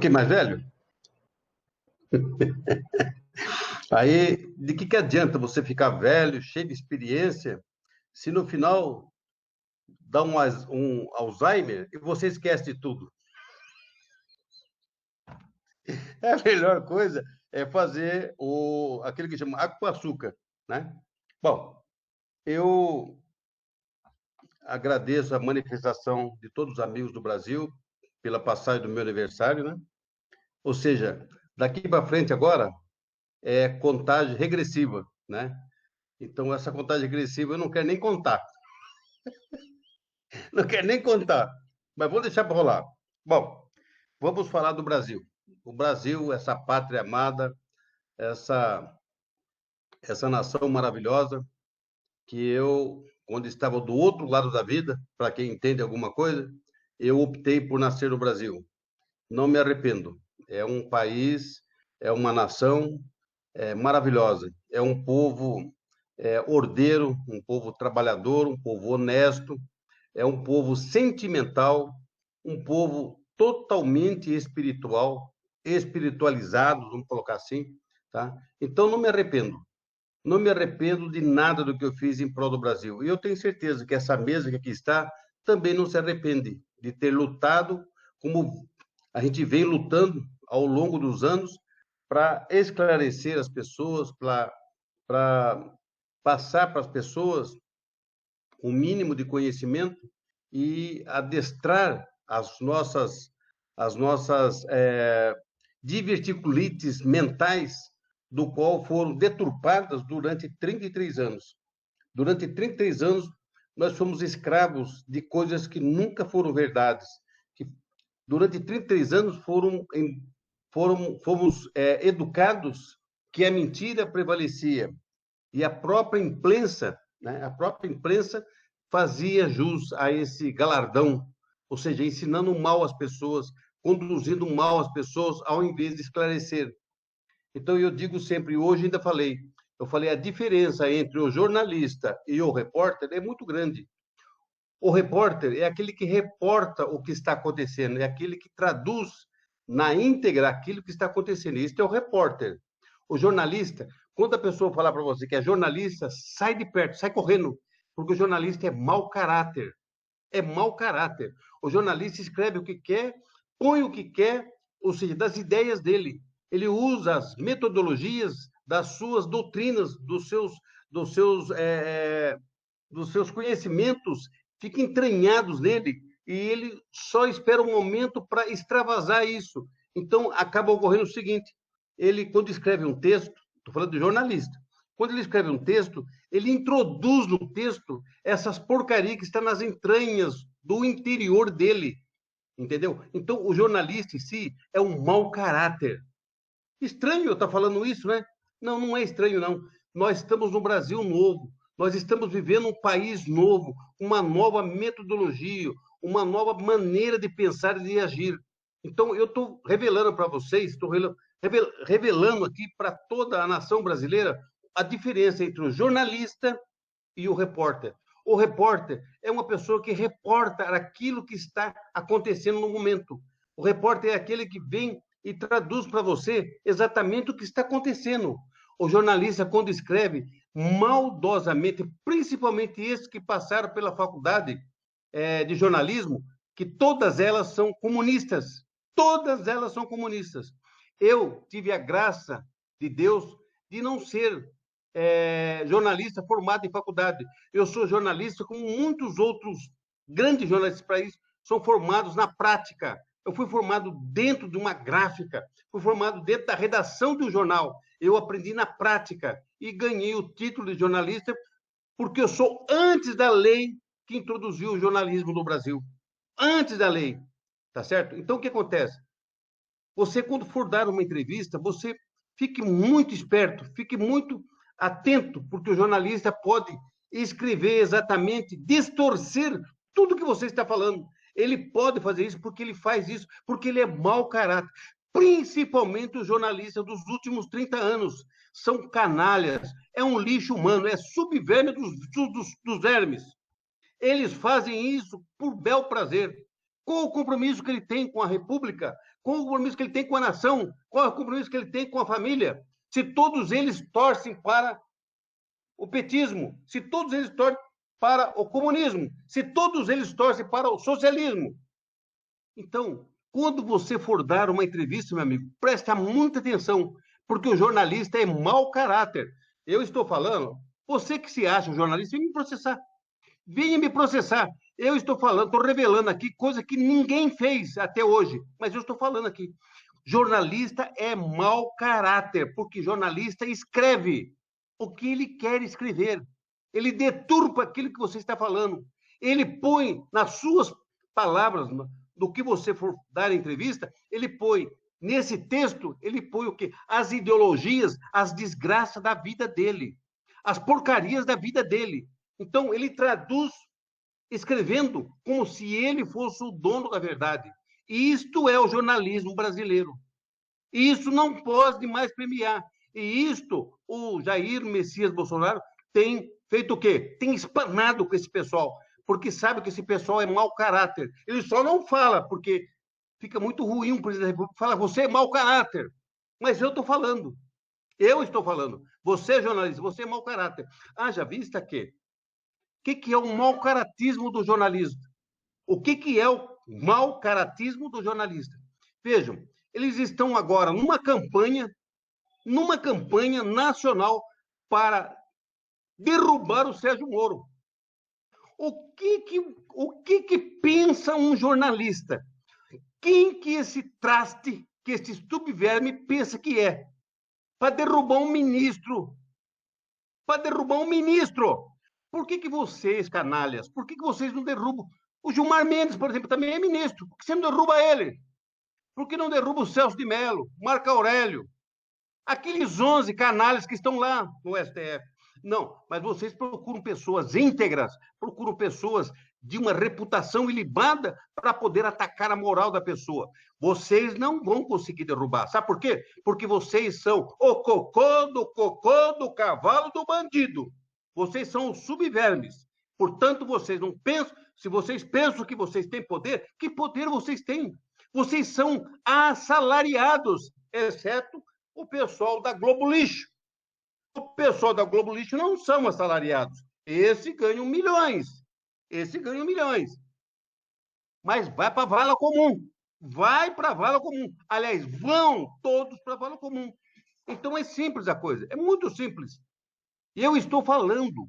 fiquei mais velho? Aí, de que adianta você ficar velho, cheio de experiência, se no final dá um Alzheimer e você esquece de tudo? A melhor coisa é fazer aquilo que chama água com açúcar, né? Bom, eu agradeço a manifestação de todos os amigos do Brasil pela passagem do meu aniversário, né? Ou seja, daqui para frente agora é contagem regressiva, né? Então, essa contagem regressiva eu não quero nem contar. Não quero nem contar, mas vou deixar para rolar. Bom, vamos falar do Brasil. O Brasil, essa pátria amada, essa, essa nação maravilhosa, que eu, quando estava do outro lado da vida, para quem entende alguma coisa, eu optei por nascer no Brasil. Não me arrependo. É um país, é uma nação maravilhosa. É um povo ordeiro, um povo trabalhador, um povo honesto, é um povo sentimental, um povo totalmente espiritual, espiritualizado, vamos colocar assim, tá? Então, não me arrependo. Não me arrependo de nada do que eu fiz em prol do Brasil. E eu tenho certeza que essa mesa que aqui está também não se arrepende de ter lutado como a gente vem lutando ao longo dos anos para esclarecer as pessoas, para passar para as pessoas o mínimo de conhecimento e adestrar as nossas diverticulites mentais, do qual foram deturpadas durante 33 anos. Durante 33 anos, nós fomos escravos de coisas que nunca foram verdades. Que durante 33 anos fomos educados que a mentira prevalecia. E a própria imprensa, né, a própria imprensa fazia jus a esse galardão, ou seja, ensinando mal as pessoas, conduzindo mal as pessoas, ao invés de esclarecer. Então, eu digo sempre, hoje ainda falei, eu falei, a diferença entre o jornalista e o repórter é muito grande. O repórter é aquele que reporta o que está acontecendo, é aquele que traduz na íntegra aquilo que está acontecendo. Isso é o repórter. O jornalista, quando a pessoa falar para você que é jornalista, sai de perto, sai correndo, porque o jornalista é mau caráter. É mau caráter. O jornalista escreve o que quer, põe o que quer, ou seja, das ideias dele. Ele usa as metodologias das suas doutrinas, dos seus conhecimentos, fica entranhados nele, e ele só espera um momento para extravasar isso. Então, acaba ocorrendo o seguinte, ele, quando escreve um texto, estou falando de jornalista, quando ele escreve um texto, ele introduz no texto essas porcarias que estão nas entranhas do interior dele, entendeu? Então, o jornalista em si é um mau caráter. Estranho eu estar falando isso, né? Não, não é estranho, não. Nós estamos no Brasil novo, nós estamos vivendo um país novo, uma nova metodologia, uma nova maneira de pensar e de agir. Então, eu estou revelando para vocês, estou revelando aqui para toda a nação brasileira a diferença entre o jornalista e o repórter. O repórter é uma pessoa que reporta aquilo que está acontecendo no momento. O repórter é aquele que vem e traduz para você exatamente o que está acontecendo. O jornalista, quando escreve maldosamente, principalmente esses que passaram pela faculdade de jornalismo, que todas elas são comunistas. Todas elas são comunistas. Eu tive a graça de Deus de não ser jornalista formado em faculdade. Eu sou jornalista, como muitos outros grandes jornalistas do país são formados na prática. Eu fui formado dentro de uma gráfica, fui formado dentro da redação de um jornal. Eu aprendi na prática e ganhei o título de jornalista porque eu sou antes da lei que introduziu o jornalismo no Brasil. Antes da lei, tá certo? Então, o que acontece? Você, quando for dar uma entrevista, você fique muito esperto, fique muito atento, porque o jornalista pode escrever exatamente, distorcer tudo que você está falando. Ele pode fazer isso porque ele faz isso, porque ele é mau caráter. Principalmente os jornalistas dos últimos 30 anos. São canalhas, é um lixo humano, é subverme dos vermes. Eles fazem isso por bel prazer. Qual o compromisso que ele tem com a República? Qual o compromisso que ele tem com a nação? Qual é o compromisso que ele tem com a família? Se todos eles torcem para o petismo, se todos eles torcem para o comunismo, se todos eles torcem para o socialismo. Então, quando você for dar uma entrevista, meu amigo, preste muita atenção, porque o jornalista é mau caráter. Eu estou falando, você que se acha um jornalista, vem me processar. Venha me processar. Eu estou falando, estou revelando aqui coisa que ninguém fez até hoje, mas eu estou falando aqui. Jornalista é mau caráter, porque jornalista escreve o que ele quer escrever. Ele deturpa aquilo que você está falando. Ele põe nas suas palavras, do que você for dar entrevista, ele põe nesse texto, ele põe o quê? As ideologias, as desgraças da vida dele, as porcarias da vida dele. Então, ele traduz escrevendo como se ele fosse o dono da verdade. E isto é o jornalismo brasileiro. E isso não pode mais premiar. E isto, o Jair Messias Bolsonaro tem feito o quê? Tem espanado com esse pessoal, porque sabe que esse pessoal é mau caráter. Ele só não fala, porque fica muito ruim o presidente da República falar, você é mau caráter. Mas eu estou falando. Eu estou falando. Você, jornalista, você é mau caráter. Haja vista que que é o mau caratismo do jornalista? O que é o mau caratismo do jornalista? Vejam, eles estão agora numa campanha nacional para derrubar o Sérgio Moro. O que pensa um jornalista? Quem que esse traste, que esse subverme pensa que é? Para derrubar um ministro. Para derrubar um ministro. Por que vocês, canalhas, por que vocês não derrubam? O Gilmar Mendes, por exemplo, também é ministro. Por que você não derruba ele? Por que não derruba o Celso de Mello, Marco Aurélio? Aqueles 11 canalhas que estão lá no STF. Não, mas vocês procuram pessoas íntegras, procuram pessoas de uma reputação ilibada para poder atacar a moral da pessoa. Vocês não vão conseguir derrubar. Sabe por quê? Porque vocês são o cocô do cavalo do bandido. Vocês são os subvermes. Portanto, vocês não pensam, se vocês pensam que vocês têm poder, que poder vocês têm? Vocês são assalariados, exceto o pessoal da Globo Lixo. O pessoal da Globo Lixo não são assalariados. Esse ganham milhões. Esse ganham milhões. Mas vai para a vala comum. Vai para a vala comum. Aliás, vão todos para a vala comum. Então é simples a coisa. É muito simples. E eu estou falando.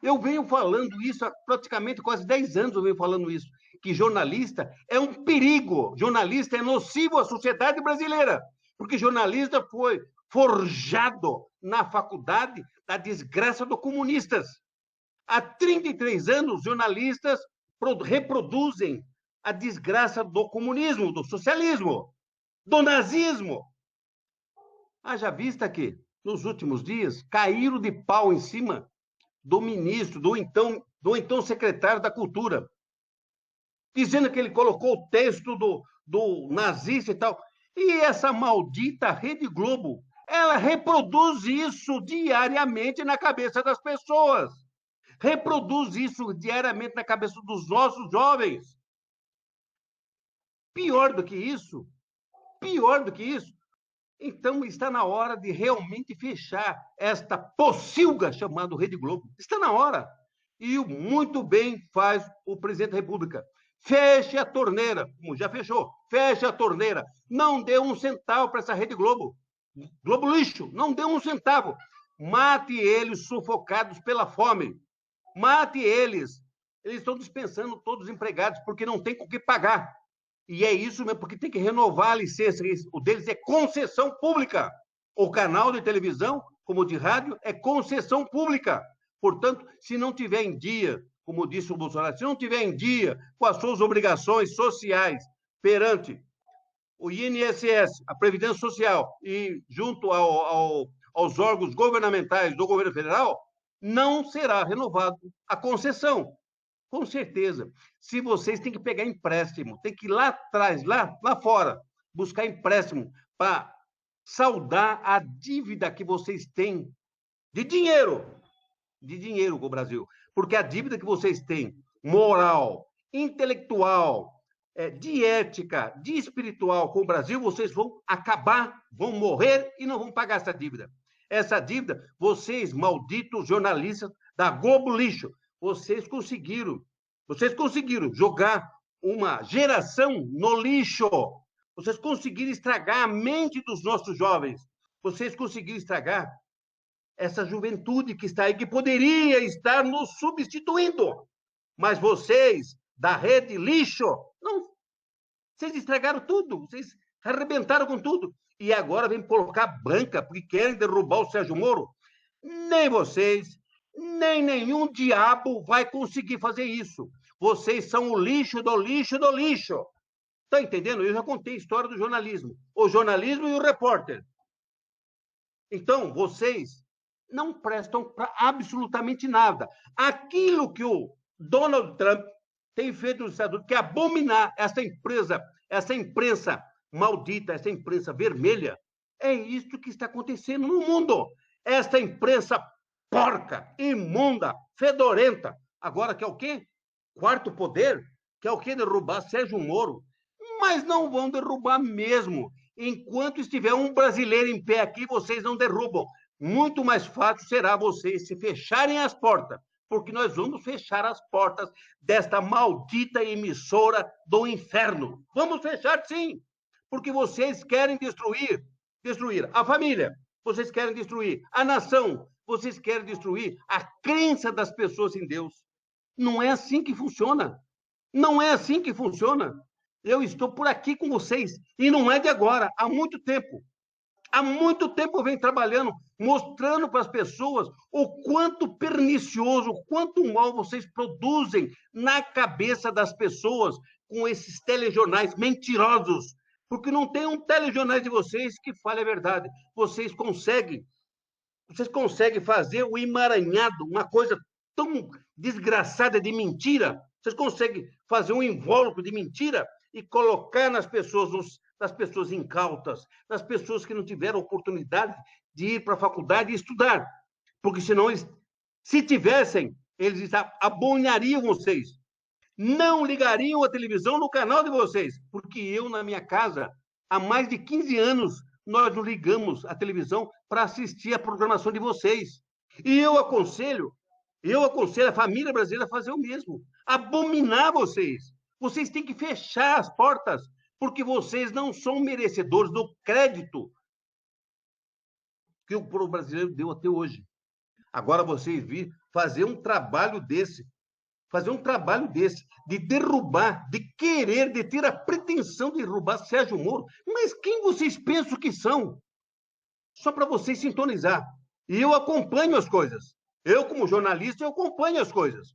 Eu venho falando isso há praticamente quase 10 anos, eu venho falando isso, que jornalista é um perigo, jornalista é nocivo à sociedade brasileira, porque jornalista foi forjado na faculdade da desgraça dos comunistas. Há 33 anos, jornalistas reproduzem a desgraça do comunismo, do socialismo, do nazismo. Haja vista que, nos últimos dias, caíram de pau em cima do ministro, do então secretário da Cultura, dizendo que ele colocou o texto do nazista e tal. E essa maldita Rede Globo, ela reproduz isso diariamente na cabeça das pessoas. Reproduz isso diariamente na cabeça dos nossos jovens. Pior do que isso, então está na hora de realmente fechar esta pocilga chamada Rede Globo. Está na hora. E muito bem faz o presidente da República. Feche a torneira, como já fechou. Feche a torneira. Não dê um centavo para essa Rede Globo. Globo Lixo, não dê um centavo. Mate eles sufocados pela fome. Mate eles. Eles estão dispensando todos os empregados porque não tem com que pagar. E é isso mesmo, porque tem que renovar a licença. O deles é concessão pública. O canal de televisão, como o de rádio, é concessão pública. Portanto, se não tiver em dia, como disse o Bolsonaro, se não tiver em dia com as suas obrigações sociais perante o INSS, a Previdência Social, e junto aos órgãos governamentais do governo federal, não será renovado a concessão. Com certeza. Se vocês têm que pegar empréstimo, tem que ir lá atrás, lá fora, buscar empréstimo para saldar a dívida que vocês têm de dinheiro com o Brasil. Porque a dívida que vocês têm, moral, intelectual, de ética, de espiritual com o Brasil, vocês vão acabar, vão morrer e não vão pagar essa dívida. Essa dívida, vocês, malditos jornalistas da Globo Lixo, vocês conseguiram jogar uma geração no lixo. Vocês conseguiram estragar a mente dos nossos jovens. Vocês conseguiram estragar essa juventude que está aí, que poderia estar nos substituindo. Mas vocês, da rede lixo, não. Vocês estragaram tudo. Vocês arrebentaram com tudo. E agora vem colocar branca, porque querem derrubar o Sérgio Moro. Nem vocês, nem nenhum diabo vai conseguir fazer isso. Vocês são o lixo do lixo do lixo. Está entendendo? Eu já contei a história do jornalismo. O jornalismo e o repórter. Então, vocês não prestam para absolutamente nada. Aquilo que o Donald Trump tem feito nos Estados Unidos, que é abominar essa imprensa maldita, essa imprensa vermelha, é isso que está acontecendo no mundo. Esta imprensa porca, imunda, fedorenta. Agora quer o quê? Quarto poder? Quer o quê? Derrubar Sérgio Moro. Mas não vão derrubar mesmo. Enquanto estiver um brasileiro em pé aqui, vocês não derrubam. Muito mais fácil será vocês se fecharem as portas, porque nós vamos fechar as portas desta maldita emissora do inferno. Vamos fechar, sim, porque vocês querem destruir a família, vocês querem destruir a nação, vocês querem destruir a crença das pessoas em Deus. Não é assim que funciona. Não é assim que funciona. Eu estou por aqui com vocês, e não é de agora, há muito tempo. Há muito tempo eu venho trabalhando, mostrando para as pessoas o quanto pernicioso, o quanto mal vocês produzem na cabeça das pessoas com esses telejornais mentirosos. Porque não tem um telejornal de vocês que fale a verdade. Vocês conseguem fazer o emaranhado, uma coisa tão desgraçada de mentira. Vocês conseguem fazer um invólucro de mentira e colocar nas pessoas incautas, das pessoas que não tiveram oportunidade de ir para a faculdade e estudar. Porque senão, se tivessem, eles abominariam vocês. Não ligariam a televisão no canal de vocês. Porque eu, na minha casa, há mais de 15 anos, nós não ligamos a televisão para assistir a programação de vocês. E eu aconselho a família brasileira a fazer o mesmo. Abominar vocês. Vocês têm que fechar as portas, porque vocês não são merecedores do crédito que o povo brasileiro deu até hoje. Agora vocês viram fazer um trabalho desse, de derrubar, de ter a pretensão de derrubar Sérgio Moro. Mas quem vocês pensam que são? Só para vocês sintonizar. E eu acompanho as coisas. Eu, como jornalista, eu acompanho as coisas.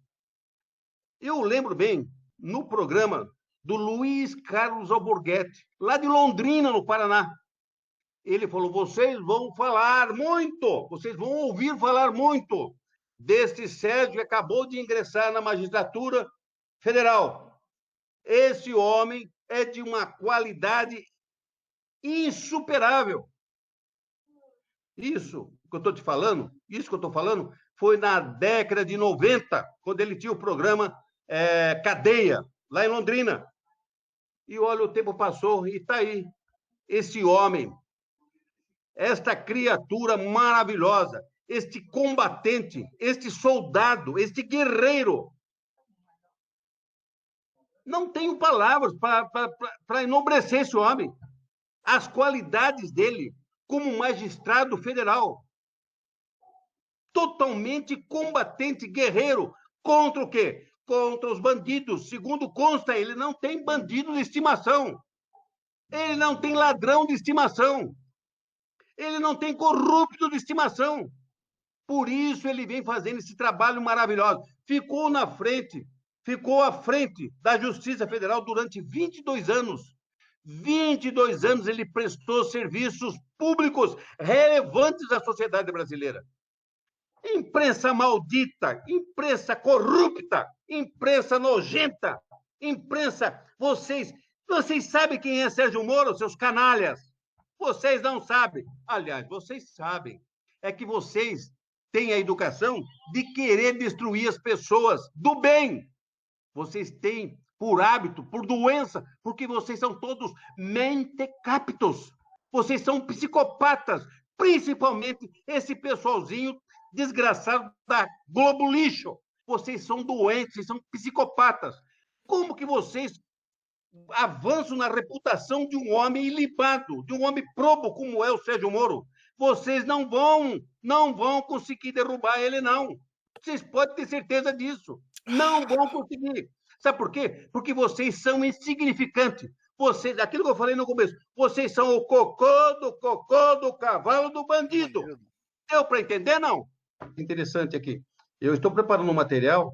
Eu lembro bem, no programa do Luiz Carlos Alborguete, lá de Londrina, no Paraná. Ele falou, vocês vão ouvir falar muito deste Sérgio que acabou de ingressar na magistratura federal. Esse homem é de uma qualidade insuperável. Isso que eu estou falando, foi na década de 90, quando ele tinha o programa Cadeia, lá em Londrina. E olha, o tempo passou e está aí. Esse homem, esta criatura maravilhosa, este combatente, este soldado, este guerreiro. Não tenho palavras para enobrecer esse homem. As qualidades dele como magistrado federal. Totalmente combatente, guerreiro. Contra o quê? Contra os bandidos. Segundo consta, ele não tem bandido de estimação. Ele não tem ladrão de estimação. Ele não tem corrupto de estimação. Por isso ele vem fazendo esse trabalho maravilhoso. Ficou à frente da Justiça Federal durante 22 anos. 22 anos ele prestou serviços públicos relevantes à sociedade brasileira. Imprensa maldita, imprensa corrupta, imprensa nojenta, imprensa... Vocês sabem quem é Sérgio Moro, seus canalhas? Vocês não sabem. Aliás, vocês sabem. É que vocês têm a educação de querer destruir as pessoas do bem. vocês têm por hábito, por doença, porque vocês são todos mentecaptos. Vocês são psicopatas, principalmente esse pessoalzinho desgraçado da Globo Lixo. Vocês são doentes, vocês são psicopatas. Como que vocês avançam na reputação de um homem ilibado, de um homem probo como é o Sérgio Moro? Vocês não vão conseguir derrubar ele, não. Vocês podem ter certeza disso. Não vão conseguir. Sabe por quê? Porque vocês são insignificantes. Vocês, aquilo que eu falei no começo, vocês são o cocô do cavalo do bandido. Deu para entender, não? Interessante aqui. Eu estou preparando um material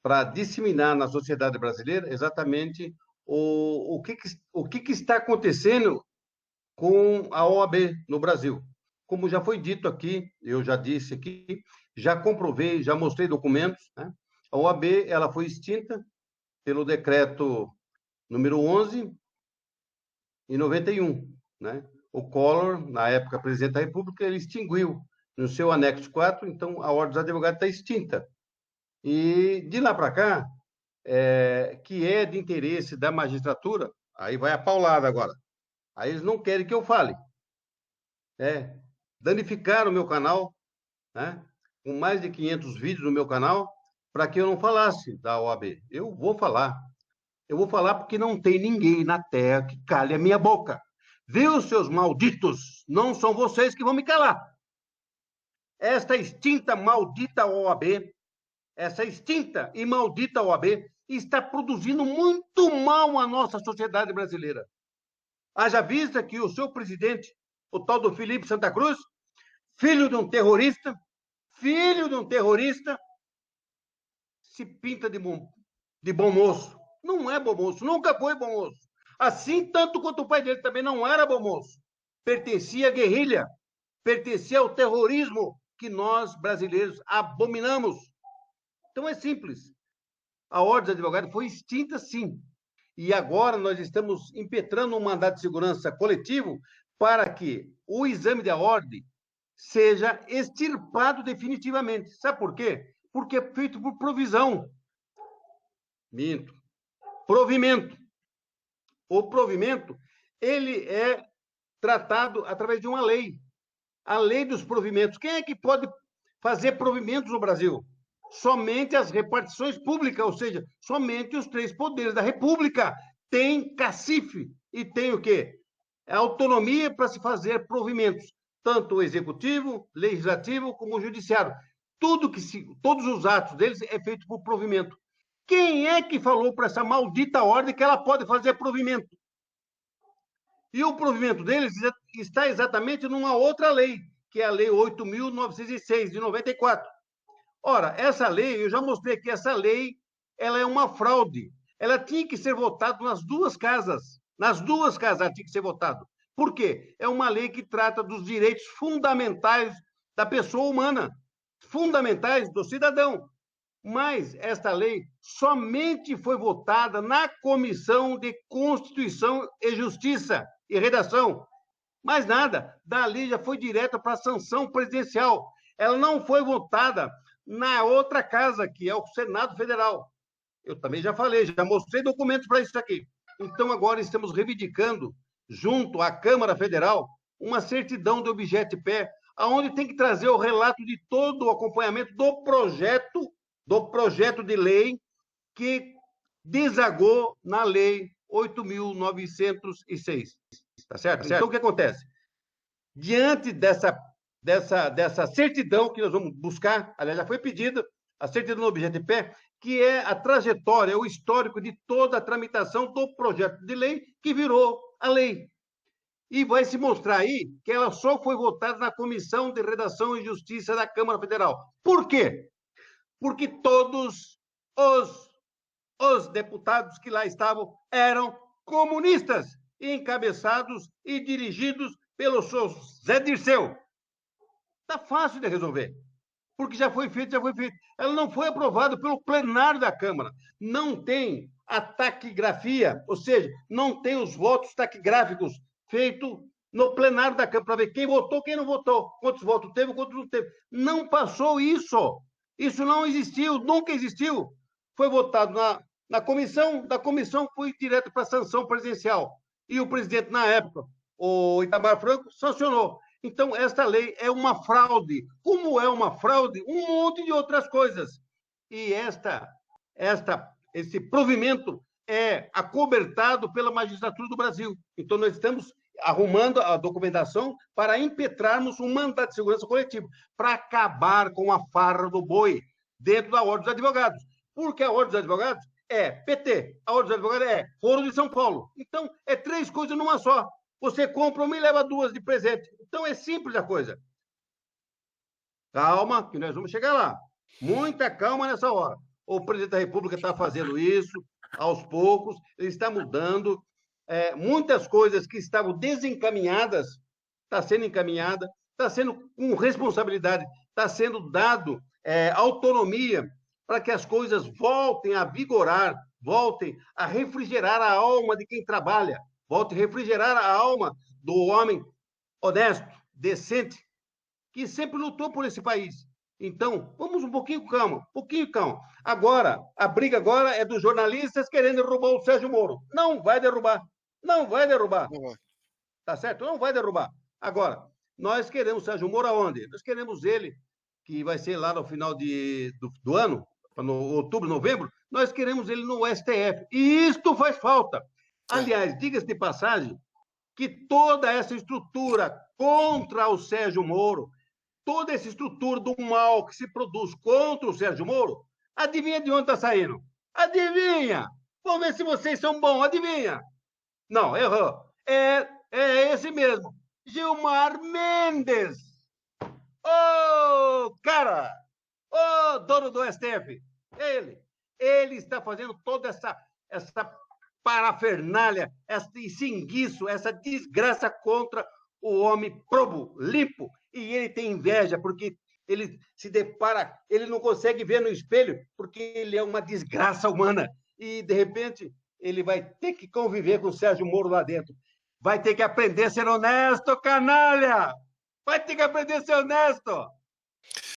para disseminar na sociedade brasileira exatamente o que está acontecendo com a OAB no Brasil. Como já foi dito aqui, eu já disse aqui, já comprovei, já mostrei documentos, né? A OAB ela foi extinta pelo decreto número 11 em 91, né? O Collor, na época presidente da República, ele extinguiu no seu anexo 4, então a Ordem dos Advogados está extinta. E de lá para cá, que é de interesse da magistratura, aí vai a paulada agora. Aí eles não querem que eu fale. Danificaram o meu canal, né? Com mais de 500 vídeos no meu canal, para que eu não falasse da OAB. Eu vou falar. Eu vou falar porque não tem ninguém na terra que cale a minha boca. Viu, seus malditos? Não são vocês que vão me calar. Esta extinta, maldita OAB, essa extinta e maldita OAB está produzindo muito mal à nossa sociedade brasileira. Haja vista que o seu presidente, o tal do Felipe Santa Cruz, filho de um terrorista, se pinta de bom moço. Não é bom moço, nunca foi bom moço. Assim, tanto quanto o pai dele também não era bom moço. Pertencia à guerrilha, pertencia ao terrorismo que nós, brasileiros, abominamos. Então, é simples. A Ordem dos Advogados foi extinta, sim. E agora nós estamos impetrando um mandato de segurança coletivo para que o exame da ordem seja extirpado definitivamente. Sabe por quê? Porque é feito por provisão. Minto. Provimento. O provimento, ele é tratado através de uma lei. A lei dos provimentos. Quem é que pode fazer provimentos no Brasil? Somente as repartições públicas, ou seja, somente os 3 poderes da República têm cacife e tem o quê? A autonomia para se fazer provimentos, tanto o executivo, legislativo, como o judiciário. Todos os atos deles é feito por provimento. Quem é que falou para essa maldita ordem que ela pode fazer provimento? E o provimento deles está exatamente numa outra lei, que é a Lei 8.906, de 94. Ora, essa lei, eu já mostrei que essa lei, ela é uma fraude. Ela tinha que ser votada nas 2 casas. Nas 2 casas ela tinha que ser votada. Por quê? É uma lei que trata dos direitos fundamentais da pessoa humana, fundamentais do cidadão. Mas esta lei somente foi votada na Comissão de Constituição e Justiça e Redação. Mais nada. Dali já foi direto para a sanção presidencial. Ela não foi votada na outra casa, que é o Senado Federal. Eu também já falei, já mostrei documentos para isso aqui. Então, agora estamos reivindicando, junto à Câmara Federal, uma certidão de objeto de pé, onde tem que trazer o relato de todo o acompanhamento do projeto de lei que desagou na Lei 8.906. Tá certo? Então, o que acontece? Diante dessa certidão que nós vamos buscar, aliás, já foi pedida, a certidão do objeto de pé, que é a trajetória, o histórico de toda a tramitação do projeto de lei que virou a lei. E vai se mostrar aí que ela só foi votada na Comissão de Redação e Justiça da Câmara Federal. Por quê? Porque todos os deputados que lá estavam eram comunistas, encabeçados e dirigidos pelo seu Zé Dirceu. Está fácil de resolver, porque já foi feito. Ela não foi aprovada pelo plenário da Câmara. Não tem a taquigrafia, ou seja, não tem os votos taquigráficos feitos no plenário da Câmara, para ver quem votou, quem não votou, quantos votos teve, quantos não teve. Não passou isso. Isso não existiu, nunca existiu. foi votado na comissão, da comissão foi direto para a sanção presidencial. E o presidente, na época, o Itamar Franco, sancionou. Então, esta lei é uma fraude. Como é uma fraude? Um monte de outras coisas. E esse provimento é acobertado pela magistratura do Brasil. Então, nós estamos arrumando a documentação para impetrarmos um mandato de segurança coletivo, para acabar com a farra do boi dentro da Ordem dos Advogados. Porque a Ordem dos Advogados é PT, a Ordem dos Advogados é Foro de São Paulo. Então, é 3 coisas numa só. Você compra uma e leva 2 de presente. Então, é simples a coisa. Calma, que nós vamos chegar lá. Muita calma nessa hora. O presidente da República está fazendo isso, aos poucos, ele está mudando. Muitas coisas que estavam desencaminhadas, está sendo encaminhada, está sendo com responsabilidade, está sendo dado autonomia para que as coisas voltem a vigorar, voltem a refrigerar a alma de quem trabalha, voltem a refrigerar a alma do homem honesto, decente, que sempre lutou por esse país. Então, vamos um pouquinho calma, um pouquinho calma. Agora, a briga agora é dos jornalistas querendo derrubar o Sérgio Moro. Não vai derrubar. Não vai derrubar. Tá certo? Não vai derrubar. Agora, nós queremos o Sérgio Moro aonde? Nós queremos ele, que vai ser lá no final do ano, no outubro, novembro, nós queremos ele no STF. E isto faz falta. Aliás, diga-se de passagem, que toda essa estrutura contra o Sérgio Moro, toda essa estrutura do mal que se produz contra o Sérgio Moro, adivinha de onde está saindo? Adivinha! Vamos ver se vocês são bons, adivinha! Não, errou. É esse mesmo, Gilmar Mendes. Ô, cara! Ô, dono do STF! Ele está fazendo toda essa parafernália, esse enguiço, essa desgraça contra o homem probo, limpo. E ele tem inveja, porque ele se depara, ele não consegue ver no espelho, porque ele é uma desgraça humana. E, de repente, ele vai ter que conviver com o Sérgio Moro lá dentro. Vai ter que aprender a ser honesto, canalha! Vai ter que aprender a ser honesto!